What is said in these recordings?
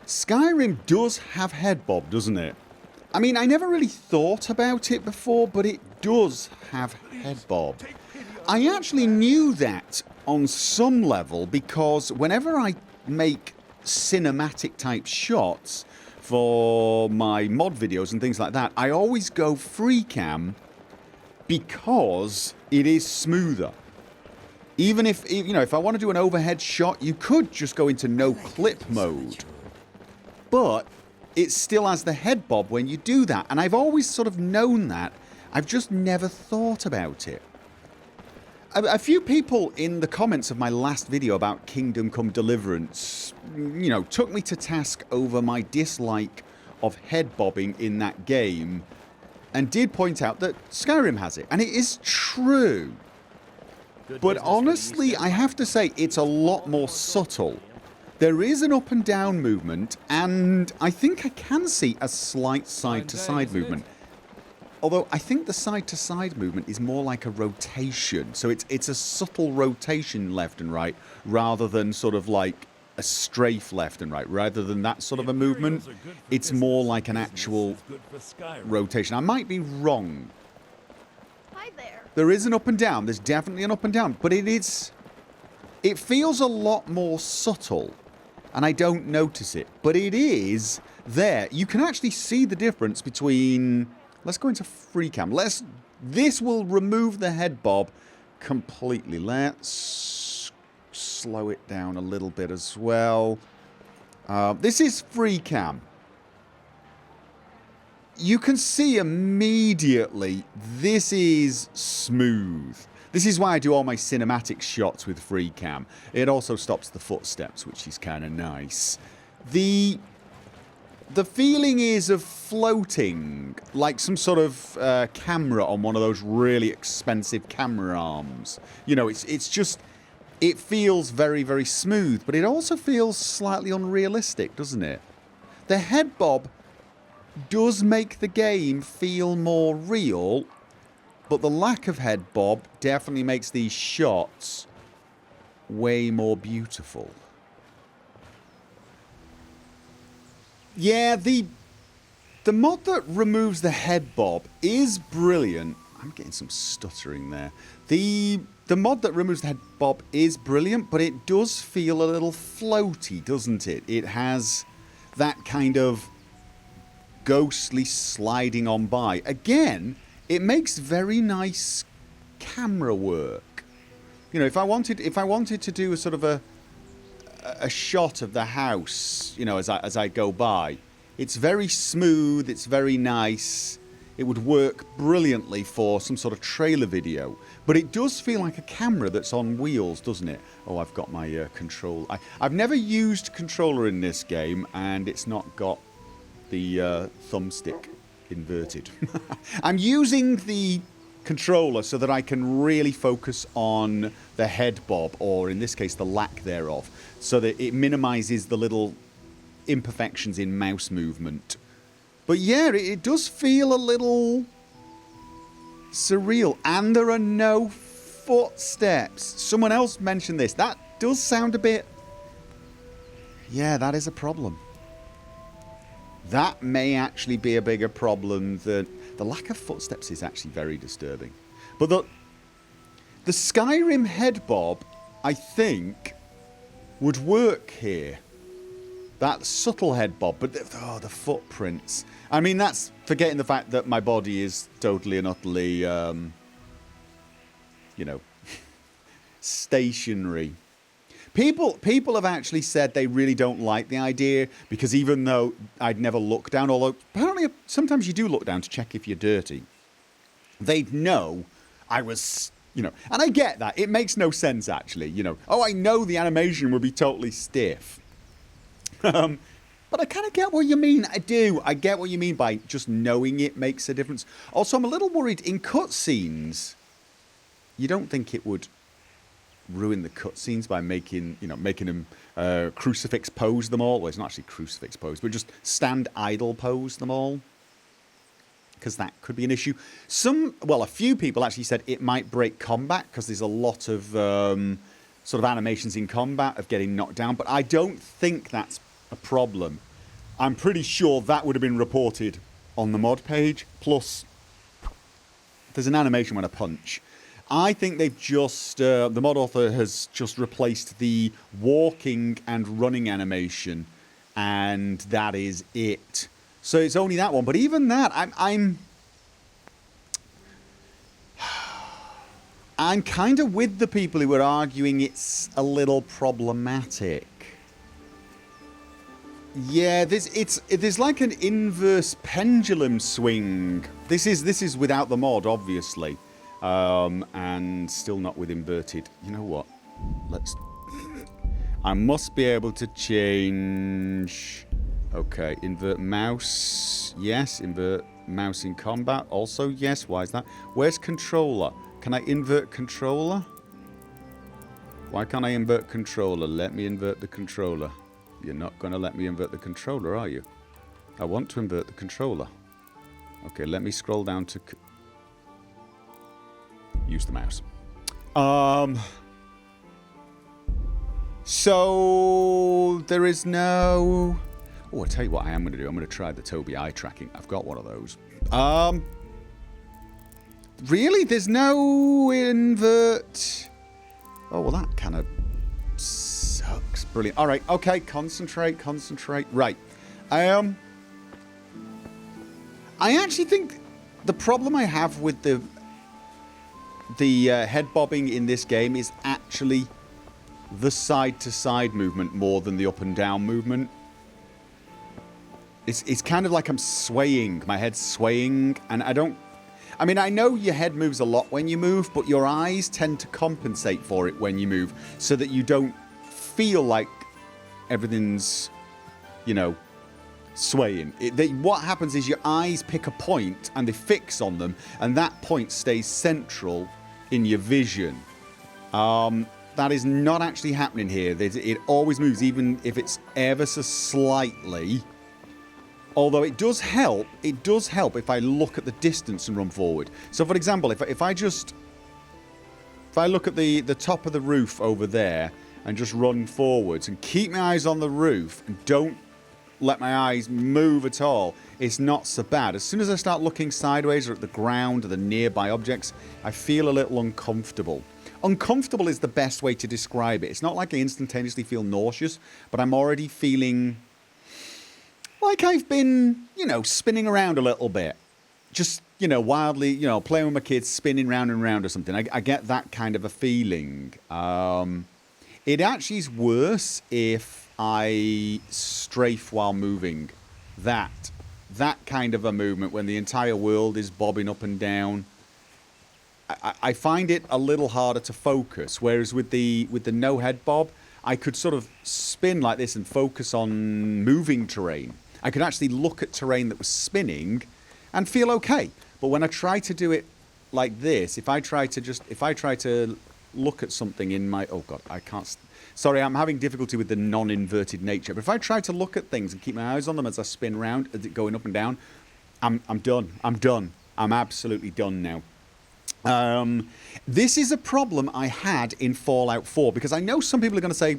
Skyrim does have head bob, doesn't it? I mean, I never really thought about it before, but it does have head bob. I actually knew that on some level because whenever I make cinematic type shots for my mod videos and things like that, I always go free cam because it is smoother. Even if, you know, if I want to do an overhead shot, you could just go into no clip mode. But it still has the head bob when you do that. And I've always sort of known that. I've just never thought about it. A few people in the comments of my last video about Kingdom Come Deliverance, you know, took me to task over my dislike of head bobbing in that game and did point out that Skyrim has it. And it is true. But honestly, I have to say it's a lot more subtle. There is an up and down movement, and I think I can see a slight side-to-side movement. Although I think the side-to-side movement is more like a rotation. So it's a subtle rotation left and right, rather than sort of like a strafe left and right. Rather than that sort of a movement, it's more like an actual rotation. I might be wrong. Hi there. There is an up and down. There's definitely an up and down. But it feels a lot more subtle. And I don't notice it. But it is there. You can actually see the difference between... Let's go into free cam. This will remove the head bob completely. Let's slow it down a little bit as well. This is free cam. You can see immediately this is smooth. This is why I do all my cinematic shots with free cam. It also stops the footsteps, which is kind of nice. The feeling is of floating, like some sort of camera on one of those really expensive camera arms. You know, it's just, it feels very, very smooth, but it also feels slightly unrealistic, doesn't it? The head bob does make the game feel more real, but the lack of head bob definitely makes these shots way more beautiful. Yeah, the mod that removes the head bob is brilliant. I'm getting some stuttering there. The mod that removes the head bob is brilliant, but it does feel a little floaty, doesn't it? It has that kind of ghostly sliding on by. Again, it makes very nice camera work. You know, if I wanted to do a sort of a shot of the house, you know, as I go by, it's very smooth, it's very nice. It would work brilliantly for some sort of trailer video, but it does feel like a camera that's on wheels, doesn't it? Oh, I've got my control. I've never used controller in this game, and it's not got the thumbstick inverted. I'm using the controller so that I can really focus on the head bob, or in this case the lack thereof, so that it minimises the little imperfections in mouse movement. But yeah, it does feel a little surreal, and there are no footsteps. Someone else mentioned this. That does sound a bit... Yeah, that is a problem. That may actually be a bigger problem than... The lack of footsteps is actually very disturbing. But the Skyrim head bob, I think, would work here. That subtle head bob, but the footprints. I mean, that's forgetting the fact that my body is totally and utterly, you know, stationary. People have actually said they really don't like the idea, because even though I'd never look down, although apparently sometimes you do look down to check if you're dirty, they'd know I was, you know, and I get that. It makes no sense, actually, you know. Oh, I know the animation would be totally stiff. But I kind of get what you mean. I do. I get what you mean by just knowing it makes a difference. Also, I'm a little worried in cutscenes. You don't think it would ruin the cutscenes by making them crucifix pose them all? Well, it's not actually crucifix pose, but just stand idle pose them all, because that could be an issue. A few people actually said it might break combat, because there's a lot of sort of animations in combat of getting knocked down, but I don't think that's a problem. I'm pretty sure that would have been reported on the mod page. Plus, there's an animation when I punch. I think they've just, the mod author has just replaced the walking and running animation, and that is it. So it's only that one. But even that, I'm kind of with the people who are arguing it's a little problematic. Yeah, there's like an inverse pendulum swing. This is without the mod, obviously, and still not with inverted. You know what? I must be able to change. Okay, invert mouse. Yes, invert mouse in combat. Also, yes. Why is that? Where's controller? Can I invert controller? Why can't I invert controller? Let me invert the controller. You're not going to let me invert the controller, are you? I want to invert the controller. Okay, let me scroll down to... use the mouse. So... there is no... Oh, I'll tell you what I am going to do. I'm going to try the Tobii eye tracking. I've got one of those. Really? There's no invert... Oh, well, that kind of... sucks. Brilliant. All right. Okay. Concentrate. Right. I actually think the problem I have with the head bobbing in this game is actually the side-to-side movement more than the up and down movement. It's kind of like I'm swaying. My head's swaying, and I don't... I mean, I know your head moves a lot when you move, but your eyes tend to compensate for it when you move so that you don't feel like everything's, you know, swaying. What happens is your eyes pick a point and they fix on them, and that point stays central in your vision. That is not actually happening here. It always moves, even if it's ever so slightly. Although it does help if I look at the distance and run forward. So, for example, if I look at the top of the roof over there and just run forwards and keep my eyes on the roof and don't let my eyes move at all, it's not so bad. As soon as I start looking sideways or at the ground or the nearby objects, I feel a little uncomfortable. Uncomfortable is the best way to describe it. It's not like I instantaneously feel nauseous, but I'm already feeling like I've been, you know, spinning around a little bit. Just, you know, wildly, you know, playing with my kids, spinning round and round or something. I get that kind of a feeling. It actually is worse if I strafe while moving. That kind of a movement when the entire world is bobbing up and down. I find it a little harder to focus. Whereas with the no head bob, I could sort of spin like this and focus on moving terrain. I could actually look at terrain that was spinning and feel okay. But when I try to do it like this, if I try to look at something in my... Oh, God, I can't... Sorry, I'm having difficulty with the non-inverted nature. But if I try to look at things and keep my eyes on them as I spin round, as it going up and down, I'm done. I'm done. I'm absolutely done now. This is a problem I had in Fallout 4, because I know some people are going to say,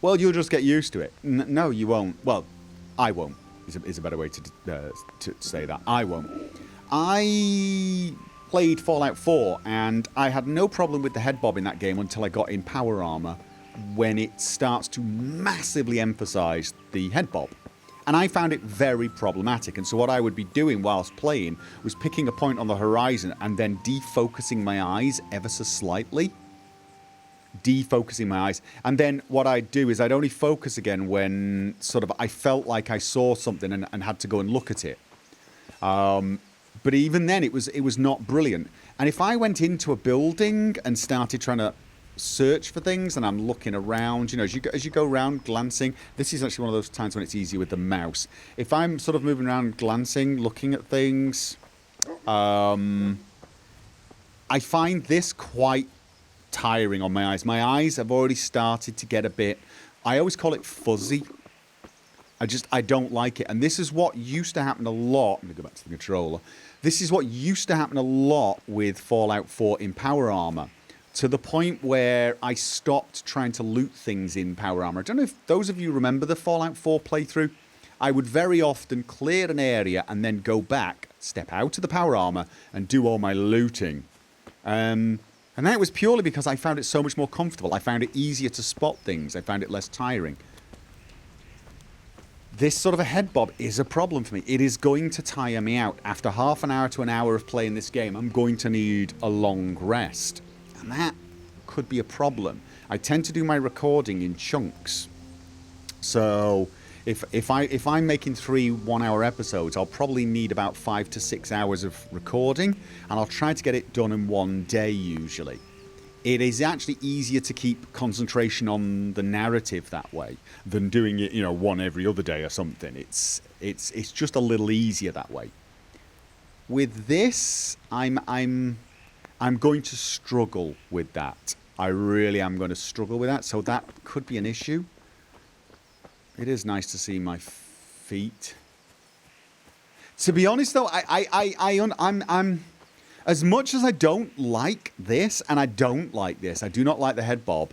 well, you'll just get used to it. No, you won't. Well, I won't, is a better way to say that. I won't. I played Fallout 4, and I had no problem with the head bob in that game until I got in Power Armor, when it starts to massively emphasize the head bob. And I found it very problematic. And so what I would be doing whilst playing was picking a point on the horizon and then defocusing my eyes ever so slightly. Defocusing my eyes. And then what I'd do is I'd only focus again when sort of I felt like I saw something and had to go and look at it. But even then it was not brilliant. And if I went into a building and started trying to search for things and I'm looking around, you know, as you go around glancing, this is actually one of those times when it's easier with the mouse. If I'm sort of moving around glancing, looking at things, I find this quite tiring on my eyes. My eyes have already started to get a bit, I always call it fuzzy. I don't like it. And this is what used to happen a lot. Let me go back to the controller. This is what used to happen a lot with Fallout 4 in Power Armor, to the point where I stopped trying to loot things in Power Armor. I don't know if those of you remember the Fallout 4 playthrough. I would very often clear an area and then go back, step out of the power armor, and do all my looting. And that was purely because I found it so much more comfortable. I found it easier to spot things. I found it less tiring. This sort of a head bob is a problem for me. It is going to tire me out. After half an hour to an hour of playing this game, I'm going to need a long rest. And that could be a problem. I tend to do my recording in chunks. So if I'm making 3 one-hour episodes, I'll probably need about 5 to 6 hours of recording, and I'll try to get it done in one day usually. It is actually easier to keep concentration on the narrative that way than doing it, you know, one every other day or something. It's just a little easier that way. With this, I'm going to struggle with that. I really am going to struggle with that, so that could be an issue. It is nice to see my feet. To be honest, though, I'm as much as I don't like this, and I don't like this, I do not like the head bob.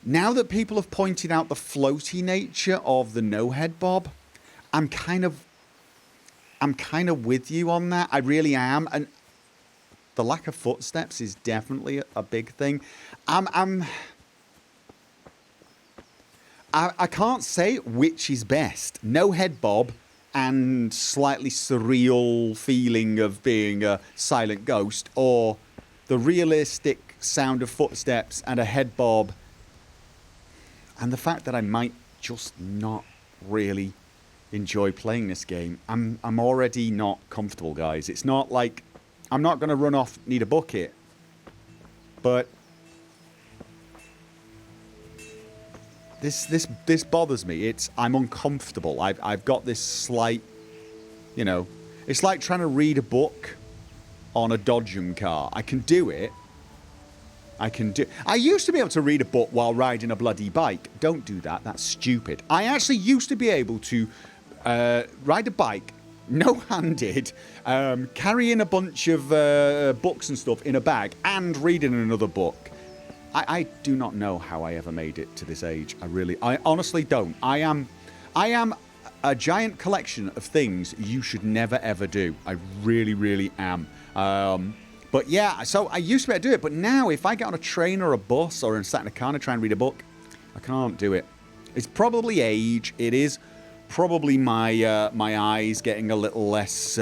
Now that people have pointed out the floaty nature of the no head bob, I'm kind of with you on that. I really am, and the lack of footsteps is definitely a big thing. I can't say which is best. No head bob and slightly surreal feeling of being a silent ghost, or the realistic sound of footsteps and a head bob, and the fact that I might just not really enjoy playing this game. I'm already not comfortable, guys. It's not like I'm not going to run off, need a bucket, but This bothers me. I'm uncomfortable. I've got this slight, you know, it's like trying to read a book on a dodgem car. I can do it. I used to be able to read a book while riding a bloody bike. Don't do that. That's stupid. I actually used to be able to ride a bike, no-handed, carrying a bunch of books and stuff in a bag and reading another book. I do not know how I ever made it to this age. I honestly don't. I am a giant collection of things you should never ever do. I really, really am. But yeah, so I used to be able to do it, but now if I get on a train or a bus or sat in a car and try and read a book, I can't do it. It's probably age. It is probably my eyes getting a little less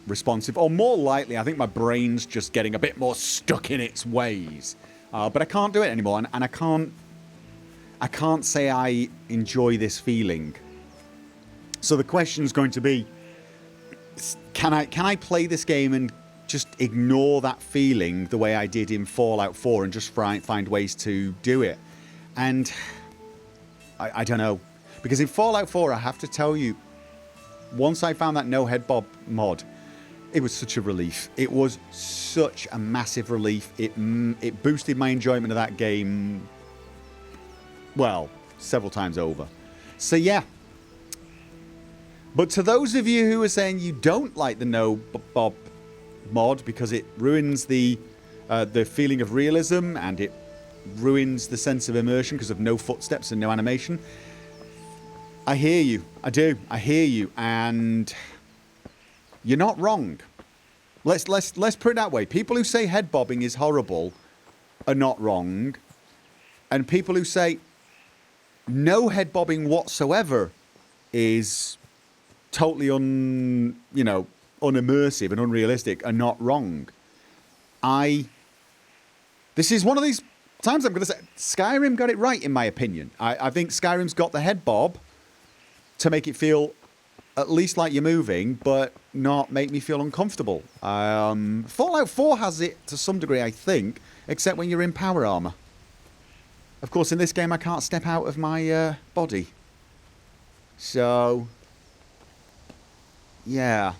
responsive, or more likely, I think my brain's just getting a bit more stuck in its ways. But I can't do it anymore, and I can't say I enjoy this feeling. So the question is going to be, can I play this game and just ignore that feeling the way I did in Fallout 4 and just find ways to do it? And I don't know. Because in Fallout 4, I have to tell you, once I found that no head bob mod, it was such a relief. It was such a massive relief. It boosted my enjoyment of that game, well, several times over. So yeah. But to those of you who are saying you don't like the no bob mod because it ruins the feeling of realism and it ruins the sense of immersion because of no footsteps and no animation, I hear you. I do. I hear you, and you're not wrong. Let's put it that way. People who say head bobbing is horrible are not wrong, and people who say no head bobbing whatsoever is totally unimmersive and unrealistic are not wrong. This is one of these times I'm going to say Skyrim got it right in my opinion. I think Skyrim's got the head bob to make it feel at least like you're moving, but not make me feel uncomfortable. Fallout 4 has it to some degree, I think, except when you're in power armor. Of course, in this game, I can't step out of my body. So, yeah.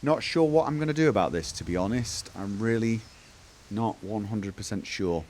Not sure what I'm going to do about this, to be honest. I'm really not 100% sure.